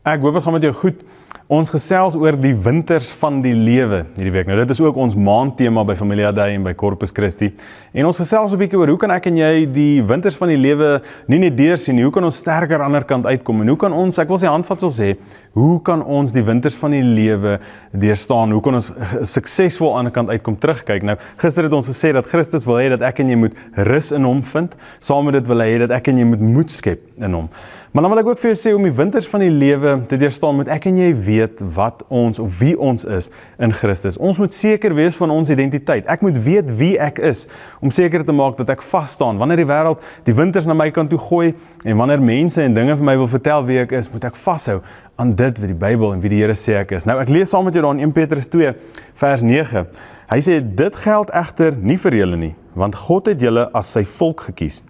Ek hoop het gaan met jou goed. Ons gesels oor die winters van die lewe hierdie week. Nou dit is ook ons maandtema by Familia Dei en by Corpus Christi. En ons gesels 'n bietjie oor hoe kan ek en jy die winters van die lewe nie net deursien nie, hoe kan ons sterker aan die ander kant uitkom en hoe kan ons, ek wil sy handvatsel sê, hoe kan ons die winters van die lewe deurstaan? Hoe kan ons suksesvol aan die kant uitkom terugkyk? Nou, gister het ons gesê dat Christus wil hê dat ek en jy moet rus in hom vind. Saam met dit wil hy hê dat ek en jy moet moed skep in hom. Maar dan wil ek ook vir jou sê, om die winters van die lewe te deurstaan, moet ek en jy weet wat ons of wie ons is in Christus. Ons moet seker wees van ons identiteit. Ek moet weet wie ek is, om seker te maak dat ek vas staan. Wanneer die wêreld die winters na my kant toe gooi, en wanneer mense en dinge vir my wil vertel wie ek is, moet ek vashou aan dit wat die Bybel en wie die Here sê ek is. Nou, ek lees saam met jou daar in 1 Petrus 2, vers 9. Hy sê, dit geld egter nie vir julle nie, want God het julle as sy volk gekies.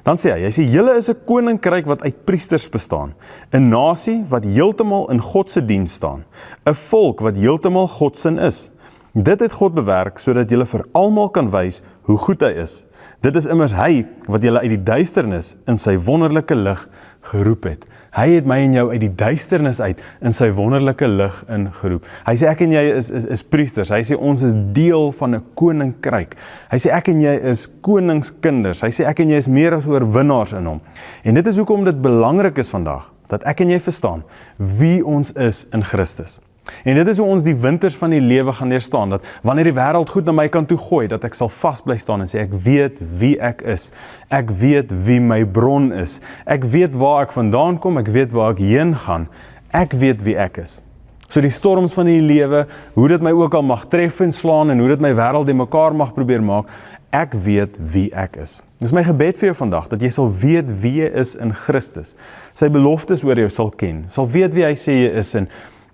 Dan sê hy sê, julle is 'n koninkryk wat uit priesters bestaan, 'n nasie wat heeltemal in God se diens staan, 'n volk wat heeltemal God se is. Dit het God bewerk sodat julle vir almal kan wys hoe goed hy is. Dit is immers hy wat julle uit die duisternis in sy wonderlike lig geroep het. Hy het my en jou uit die duisternis uit in sy wonderlike lig ingeroep. Hy sê ek en jy is priesters. Hy sê ons is deel van 'n koninkryk. Hy sê ek en jy is koningskinders. Hy sê ek en jy is meer as oorwinnaars in hom. En dit is hoekom dit belangrik is vandag dat ek en jy verstaan wie ons is in Christus. En dit is hoe ons die winters van die lewe gaan deurstaan, dat wanneer die wêreld goed na my kant toe gooi, dat ek sal vas bly staan en sê, ek weet wie ek is, ek weet wie my bron is, ek weet waar ek vandaan kom, ek weet waar ek heen gaan, ek weet wie ek is. So die storms van die lewe, hoe dit my ook al mag tref en slaan, en hoe dit my wêreld in mekaar mag probeer maak, ek weet wie ek is. Dis my gebed vir jou vandag, dat jy sal weet wie jy is in Christus, sy beloftes oor jou sal ken, sal weet wie hy sê jy is, en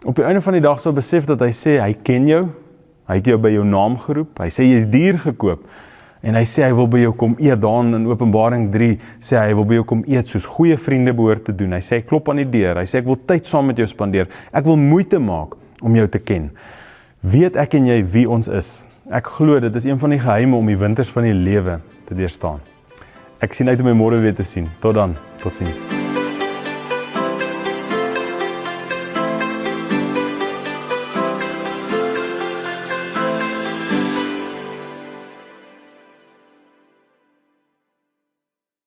op die einde van die dag sal besef dat hy sê, hy ken jou, hy het jou by jou naam geroep, hy sê jy is duur gekoop, en hy sê hy wil by jou kom eet, dan in Openbaring 3, sê hy wil by jou kom eet, soos goeie vriende behoort te doen, hy sê hy klop aan die deur, hy sê ek wil tyd saam met jou spandeer, ek wil moeite maak om jou te ken. Weet ek en jy wie ons is? Ek glo dit is een van die geheime om die winters van die lewe te deurstaan. Ek sien uit om my môre weer te sien. Tot dan, totsiens.